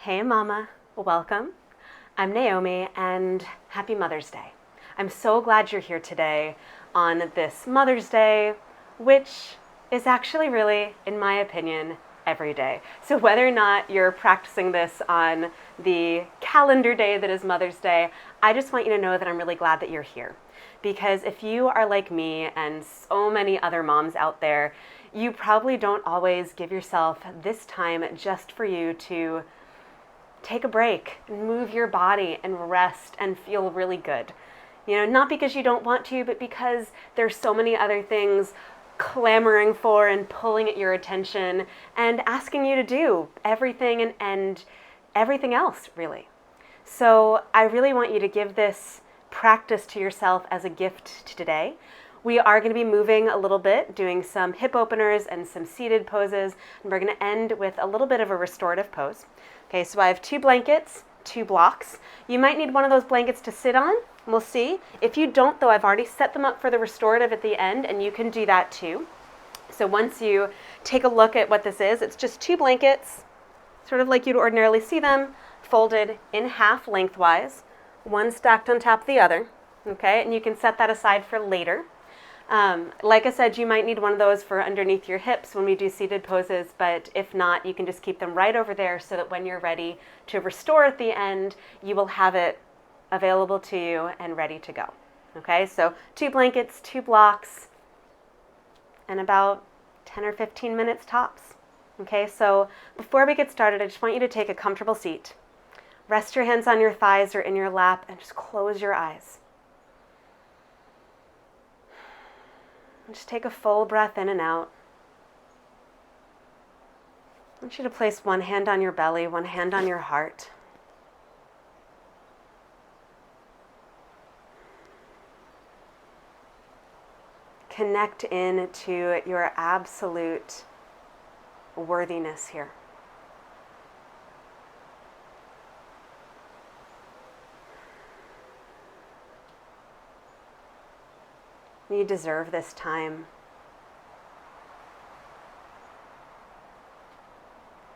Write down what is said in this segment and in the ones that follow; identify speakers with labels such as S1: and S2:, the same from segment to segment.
S1: Hey Mama, welcome. I'm Naomi and happy Mother's Day. I'm so glad you're here today on this Mother's Day, which is actually really, in my opinion, every day. So whether or not you're practicing this on the calendar day that is Mother's Day, I just want you to know that I'm really glad that you're here. Because if you are like me and so many other moms out there, you probably don't always give yourself this time just for you to take a break and move your body and rest and feel really good. Not because you don't want to, but because there's so many other things clamoring for and pulling at your attention and asking you to do everything and everything else, really. So I really want you to give this practice to yourself as a gift today. We are going to be moving a little bit, doing some hip openers and some seated poses, and we're going to end with a little bit of a restorative pose. Okay, so I have 2 blankets, 2 blocks. You might need one of those blankets to sit on. We'll see. If you don't, though, I've already set them up for the restorative at the end, and you can do that too. So once you take a look at what this is, it's just 2 blankets, sort of like you'd ordinarily see them, folded in half lengthwise, one stacked on top of the other. Okay, and you can set that aside for later. Like I said, you might need one of those for underneath your hips when we do seated poses, but if not, you can just keep them right over there so that when you're ready to restore at the end, you will have it available to you and ready to go. Okay, so 2 blankets, 2 blocks, and about 10 or 15 minutes tops. Okay, so before we get started, I just want you to take a comfortable seat. Rest your hands on your thighs or in your lap and just close your eyes. Just take a full breath in and out. I want you to place one hand on your belly, one hand on your heart. Connect in to your absolute worthiness here. You deserve this time.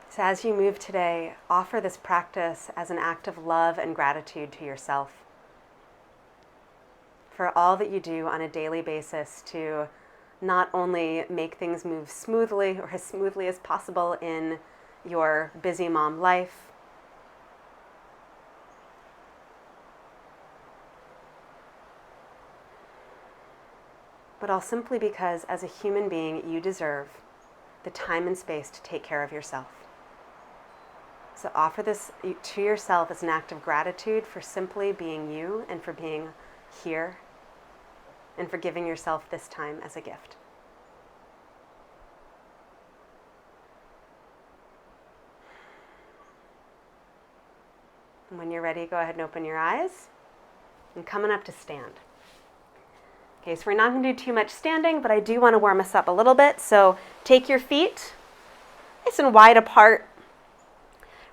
S1: So as you move today, offer this practice as an act of love and gratitude to yourself for all that you do on a daily basis to not only make things move smoothly or as smoothly as possible in your busy mom life, but all simply because as a human being, you deserve the time and space to take care of yourself. So offer this to yourself as an act of gratitude for simply being you and for being here and for giving yourself this time as a gift. And when you're ready, go ahead and open your eyes and coming up to stand. Okay, so we're not going to do too much standing, but I do want to warm us up a little bit. So take your feet nice and wide apart.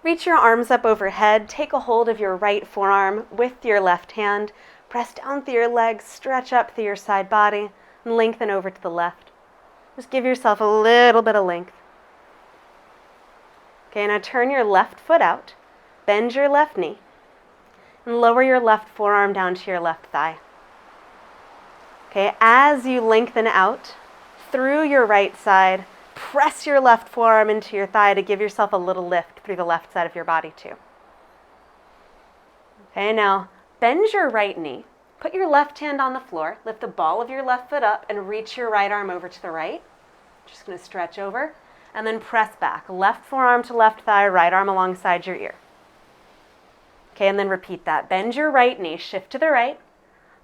S1: Reach your arms up overhead. Take a hold of your right forearm with your left hand. Press down through your legs, stretch up through your side body, and lengthen over to the left. Just give yourself a little bit of length. Okay, now turn your left foot out. Bend your left knee. And lower your left forearm down to your left thigh. Okay, as you lengthen out through your right side, press your left forearm into your thigh to give yourself a little lift through the left side of your body too. Okay, now bend your right knee. Put your left hand on the floor, lift the ball of your left foot up and reach your right arm over to the right. Just going to stretch over and then press back. Left forearm to left thigh, right arm alongside your ear. Okay, and then repeat that. Bend your right knee, shift to the right.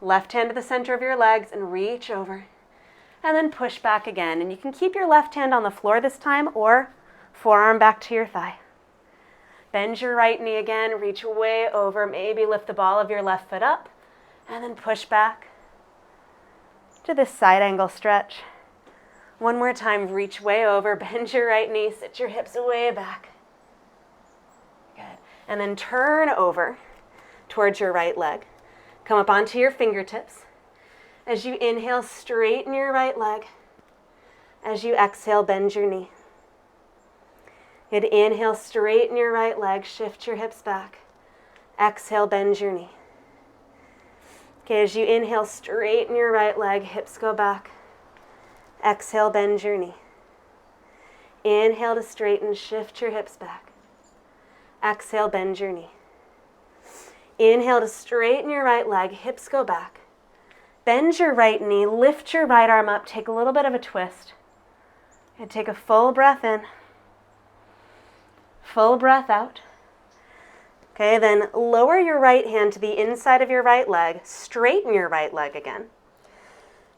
S1: Left hand to the center of your legs and reach over. And then push back again. And you can keep your left hand on the floor this time or forearm back to your thigh. Bend your right knee again, reach way over. Maybe lift the ball of your left foot up. And then push back to this side angle stretch. One more time, reach way over. Bend your right knee, sit your hips way back. Good. And then turn over towards your right leg. Come up onto your fingertips. As you inhale, straighten your right leg. As you exhale, bend your knee. Good. Inhale, straighten your right leg, shift your hips back. Exhale, bend your knee. Okay, as you inhale, straighten your right leg, hips go back. Exhale, bend your knee. Inhale to straighten, shift your hips back. Exhale, bend your knee. Inhale to straighten your right leg, hips go back. Bend your right knee, lift your right arm up, take a little bit of a twist. And take a full breath in. Full breath out. Okay, then lower your right hand to the inside of your right leg, straighten your right leg again.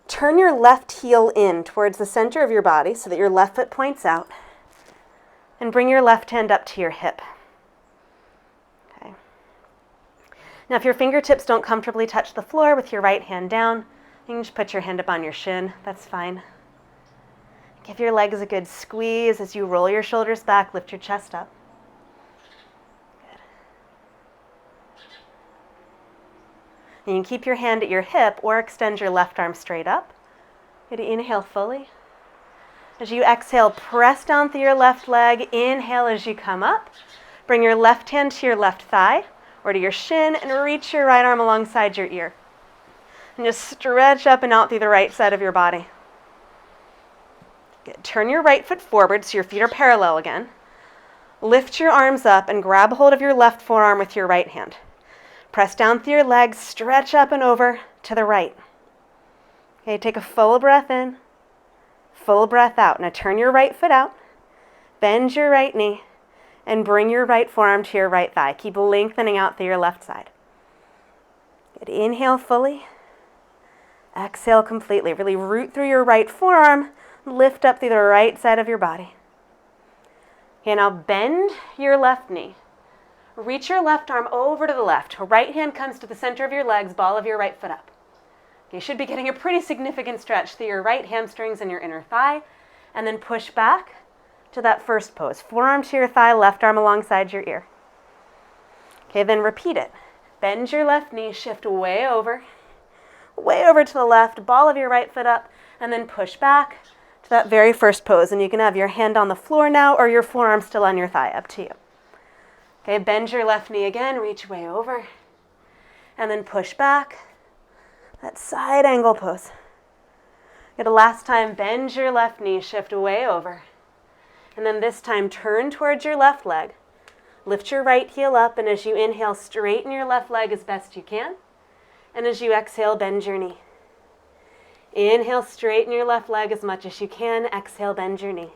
S1: Turn your left heel in towards the center of your body so that your left foot points out. And bring your left hand up to your hip. Okay. Now if your fingertips don't comfortably touch the floor with your right hand down, you can just put your hand up on your shin, that's fine. Give your legs a good squeeze as you roll your shoulders back, lift your chest up. You can keep your hand at your hip or extend your left arm straight up. Good. Inhale fully. As you exhale, press down through your left leg. Inhale as you come up. Bring your left hand to your left thigh or to your shin and reach your right arm alongside your ear. And just stretch up and out through the right side of your body. Good. Turn your right foot forward so your feet are parallel again. Lift your arms up and grab hold of your left forearm with your right hand. Press down through your legs, stretch up and over to the right. Okay, take a full breath in, full breath out. Now turn your right foot out, bend your right knee, and bring your right forearm to your right thigh. Keep lengthening out through your left side. Good. Inhale fully, exhale completely. Really root through your right forearm, lift up through the right side of your body. Okay, now bend your left knee. Reach your left arm over to the left. Right hand comes to the center of your legs, ball of your right foot up. You should be getting a pretty significant stretch through your right hamstrings and your inner thigh. And then push back to that first pose. Forearm to your thigh, left arm alongside your ear. Okay, then repeat it. Bend your left knee, shift way over to the left, ball of your right foot up, and then push back to that very first pose. And you can have your hand on the floor now or your forearm still on your thigh, up to you. Okay, bend your left knee again, reach way over, and then push back, that side angle pose. Okay, the last time, bend your left knee, shift way over, and then this time turn towards your left leg, lift your right heel up, and as you inhale, straighten your left leg as best you can, and as you exhale, bend your knee. Inhale, straighten your left leg as much as you can, exhale, bend your knee.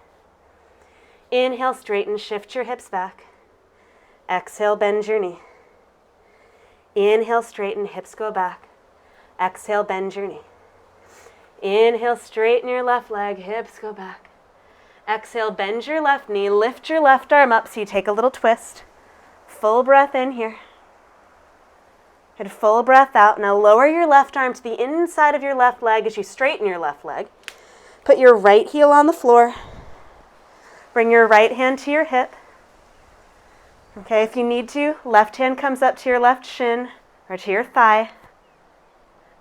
S1: Inhale, straighten, shift your hips back. Exhale, bend your knee. Inhale, straighten, hips go back. Exhale, bend your knee. Inhale, straighten your left leg, hips go back. Exhale, bend your left knee, lift your left arm up so you take a little twist. Full breath in here. And full breath out. Now lower your left arm to the inside of your left leg as you straighten your left leg. Put your right heel on the floor. Bring your right hand to your hip. Okay, if you need to, left hand comes up to your left shin or to your thigh.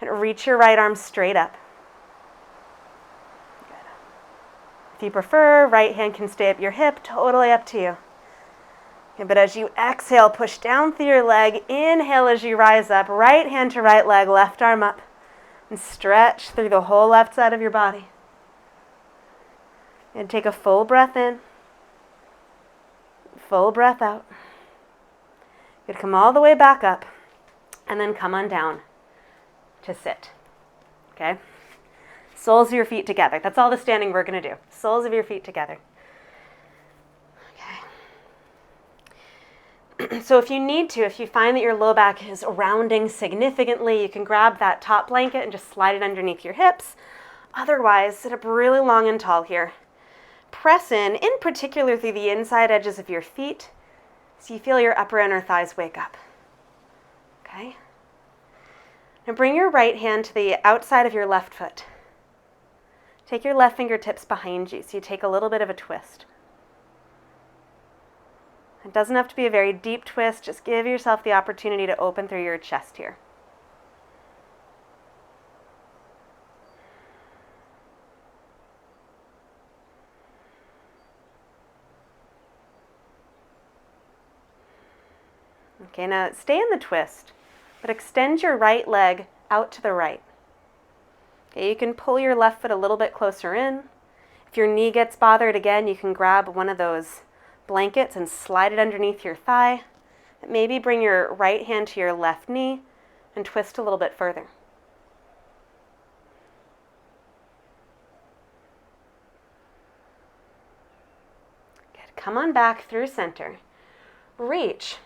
S1: And reach your right arm straight up. Good. If you prefer, right hand can stay up your hip, totally up to you. Okay, but as you exhale, push down through your leg. Inhale as you rise up, right hand to right leg, left arm up. And stretch through the whole left side of your body. And take a full breath in. Full breath out. Good. Come all the way back up and then come on down to sit. Okay? Soles of your feet together. That's all the standing we're going to do. Soles of your feet together. Okay. So if you need to, if you find that your low back is rounding significantly, you can grab that top blanket and just slide it underneath your hips. Otherwise, sit up really long and tall here. Press in particular through the inside edges of your feet so you feel your upper inner thighs wake up. Okay? Now bring your right hand to the outside of your left foot. Take your left fingertips behind you so you take a little bit of a twist. It doesn't have to be a very deep twist, just give yourself the opportunity to open through your chest here. Okay, now stay in the twist, but extend your right leg out to the right. Okay, you can pull your left foot a little bit closer in. If your knee gets bothered again, you can grab one of those blankets and slide it underneath your thigh. Maybe bring your right hand to your left knee and twist a little bit further. Good. Come on back through center. Reach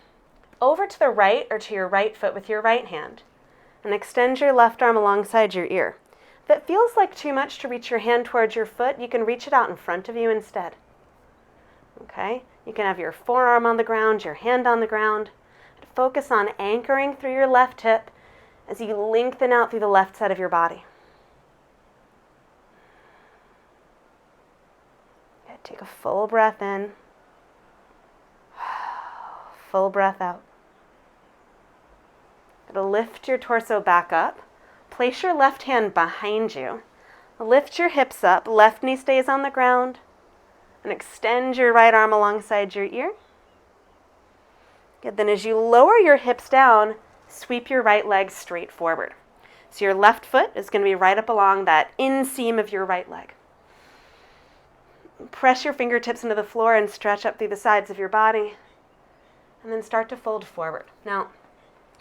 S1: over to the right or to your right foot with your right hand and extend your left arm alongside your ear. If it feels like too much to reach your hand towards your foot, you can reach it out in front of you instead. Okay? You can have your forearm on the ground, your hand on the ground. Focus on anchoring through your left hip as you lengthen out through the left side of your body. Good. Take a full breath in. Full breath out. Lift your torso back up. Place your left hand behind you. Lift your hips up. Left knee stays on the ground. And extend your right arm alongside your ear. Good. Then as you lower your hips down, sweep your right leg straight forward. So your left foot is going to be right up along that inseam of your right leg. Press your fingertips into the floor and stretch up through the sides of your body. And then start to fold forward. Now,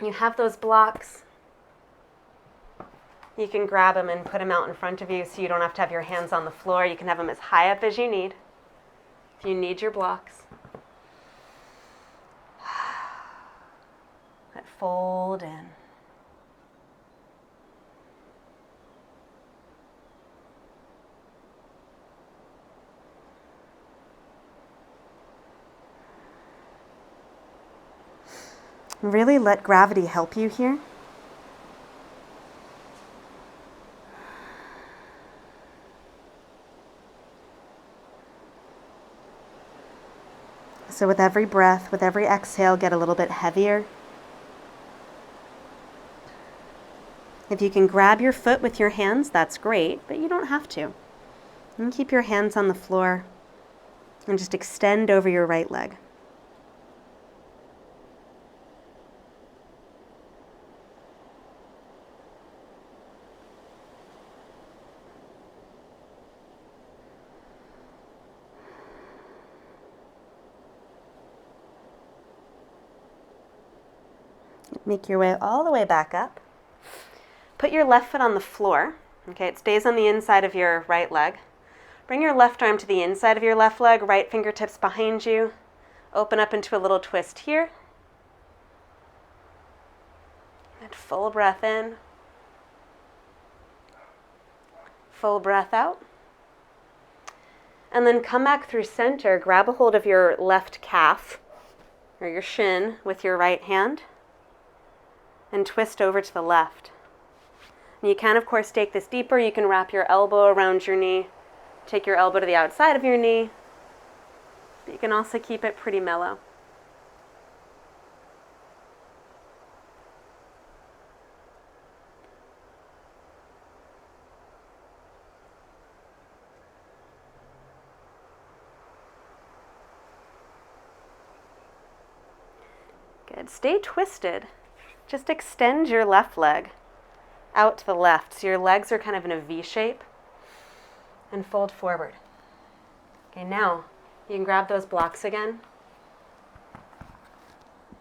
S1: you have those blocks. You can grab them and put them out in front of you so you don't have to have your hands on the floor. You can have them as high up as you need. If you need your blocks. Let fold in. Really let gravity help you here. So with every breath, with every exhale, get a little bit heavier. If you can grab your foot with your hands, that's great, but you don't have to. And keep your hands on the floor and just extend over your right leg. Make your way all the way back up. Put your left foot on the floor. Okay, it stays on the inside of your right leg. Bring your left arm to the inside of your left leg, right fingertips behind you. Open up into a little twist here. And full breath in. Full breath out. And then come back through center. Grab a hold of your left calf or your shin with your right hand. And twist over to the left. And you can, of course, take this deeper. You can wrap your elbow around your knee. Take your elbow to the outside of your knee. But you can also keep it pretty mellow. Good. Stay twisted. Just extend your left leg out to the left. So your legs are kind of in a V shape. And fold forward. Okay, now you can grab those blocks again.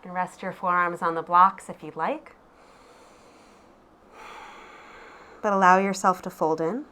S1: And rest your forearms on the blocks if you'd like. But allow yourself to fold in.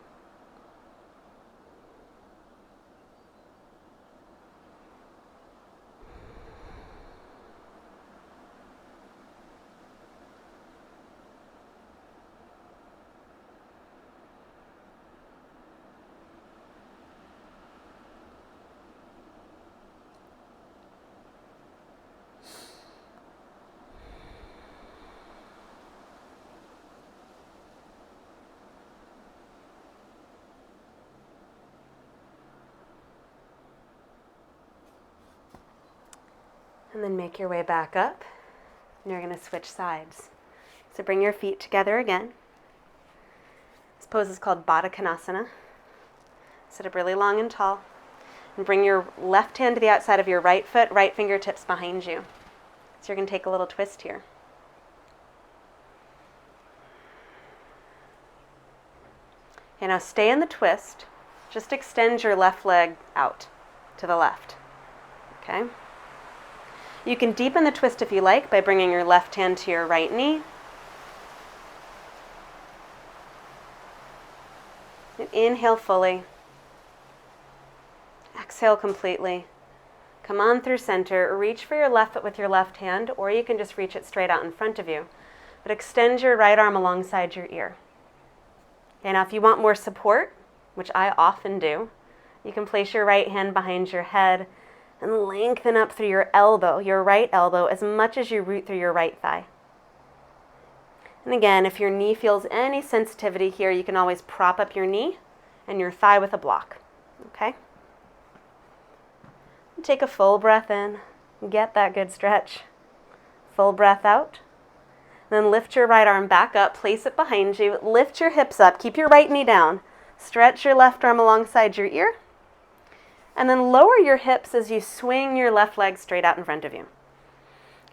S1: And then make your way back up. And you're going to switch sides. So bring your feet together again. This pose is called Baddha Konasana. Sit up really long and tall. And bring your left hand to the outside of your right foot, right fingertips behind you. So you're going to take a little twist here. Okay, now stay in the twist. Just extend your left leg out to the left. Okay? You can deepen the twist if you like by bringing your left hand to your right knee. And inhale fully. Exhale completely. Come on through center. Reach for your left foot with your left hand, or you can just reach it straight out in front of you. But extend your right arm alongside your ear. Okay, now if you want more support, which I often do, you can place your right hand behind your head and lengthen up through your elbow, your right elbow, as much as you root through your right thigh. And again, if your knee feels any sensitivity here, you can always prop up your knee and your thigh with a block. Okay? Take a full breath in. Get that good stretch. Full breath out. Then lift your right arm back up, place it behind you, lift your hips up, keep your right knee down, stretch your left arm alongside your ear, and then lower your hips as you swing your left leg straight out in front of you.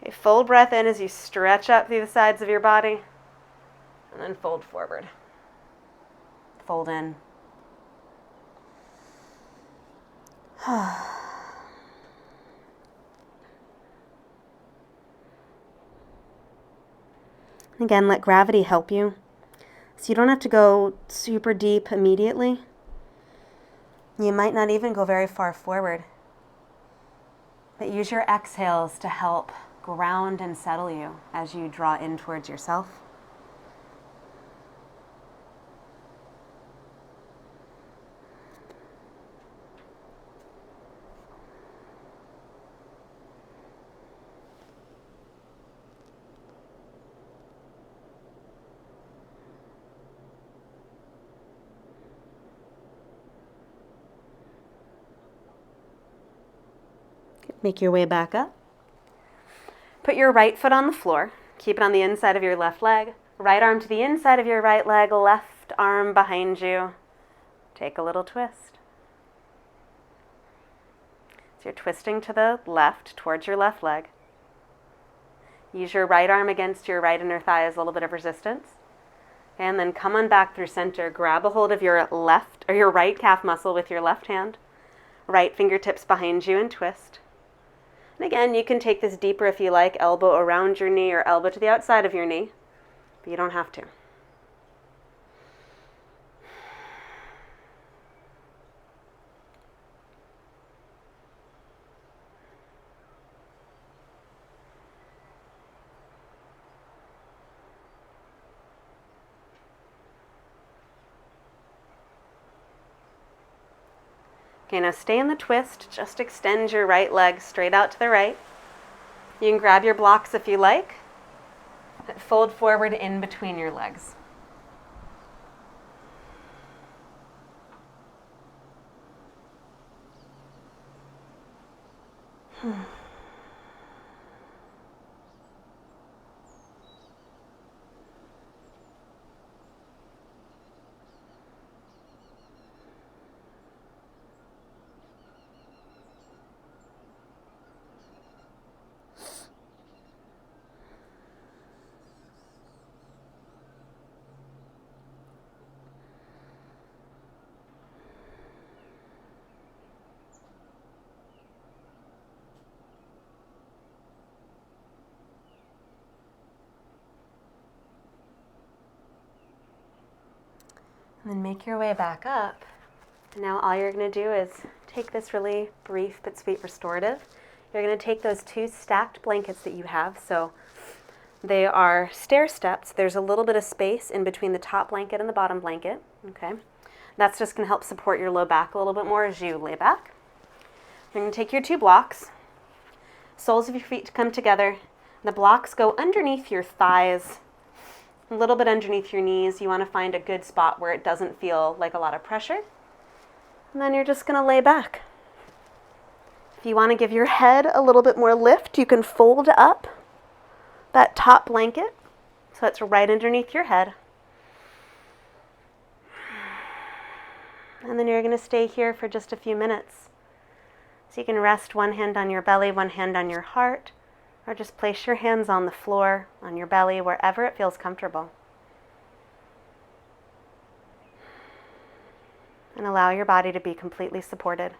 S1: Okay, full breath in as you stretch up through the sides of your body, and then fold forward. Fold in. Again, let gravity help you. So you don't have to go super deep immediately. You might not even go very far forward. But use your exhales to help ground and settle you as you draw in towards yourself. Make your way back up. Put your right foot on the floor. Keep it on the inside of your left leg. Right arm to the inside of your right leg, left arm behind you. Take a little twist. So you're twisting to the left, towards your left leg. Use your right arm against your right inner thigh as a little bit of resistance. And then come on back through center. Grab a hold of your left or your right calf muscle with your left hand. Right fingertips behind you and twist. And again, you can take this deeper if you like, elbow around your knee or elbow to the outside of your knee, but you don't have to. Okay, now stay in the twist. Just extend your right leg straight out to the right. You can grab your blocks if you like. Fold forward in between your legs. And then make your way back up. And now all you're going to do is take this really brief but sweet restorative. You're going to take those two stacked blankets that you have. So they are stair steps. There's a little bit of space in between the top blanket and the bottom blanket. Okay, that's just going to help support your low back a little bit more as you lay back. You're going to take your two blocks, soles of your feet come together. The blocks go underneath your thighs, a little bit underneath your knees. You want to find a good spot where it doesn't feel like a lot of pressure. And then you're just going to lay back. If you want to give your head a little bit more lift, you can fold up that top blanket so it's right underneath your head. And then you're going to stay here for just a few minutes. So you can rest one hand on your belly, one hand on your heart, Or just place your hands on the floor, on your belly, wherever it feels comfortable. And allow your body to be completely supported.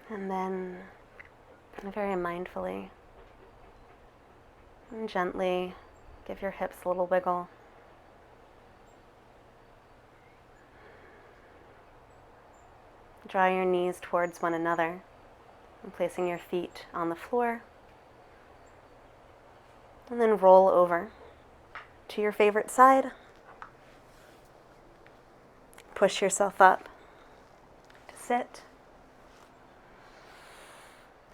S1: And then, very mindfully and gently, give your hips a little wiggle. Draw your knees towards one another and placing your feet on the floor. And then roll over to your favorite side. Push yourself up to sit.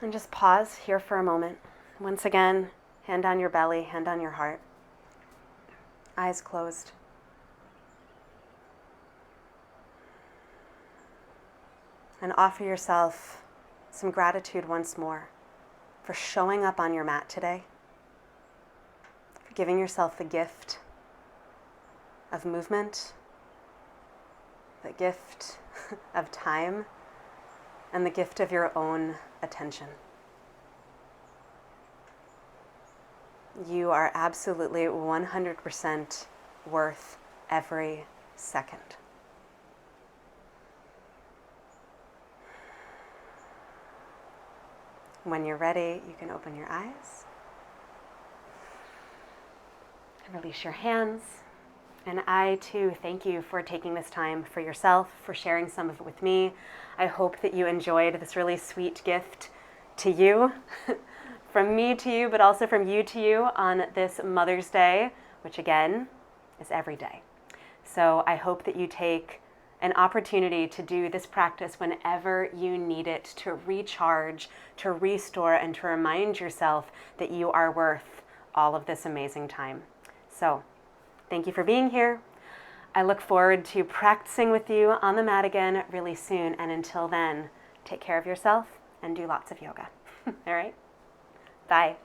S1: And just pause here for a moment. Once again, hand on your belly, hand on your heart. Eyes closed. And offer yourself some gratitude once more for showing up on your mat today, for giving yourself the gift of movement, the gift of time, and the gift of your own attention. You are absolutely 100% worth every second. When you're ready, you can open your eyes and release your hands. And I, too, thank you for taking this time for yourself, for sharing some of it with me. I hope that you enjoyed this really sweet gift to you, from me to you, but also from you to you on this Mother's Day, which again is every day. So I hope that you take an opportunity to do this practice whenever you need it, to recharge, to restore, and to remind yourself that you are worth all of this amazing time. So thank you for being here. I look forward to practicing with you on the mat again really soon. And until then, take care of yourself and do lots of yoga. All right? Bye.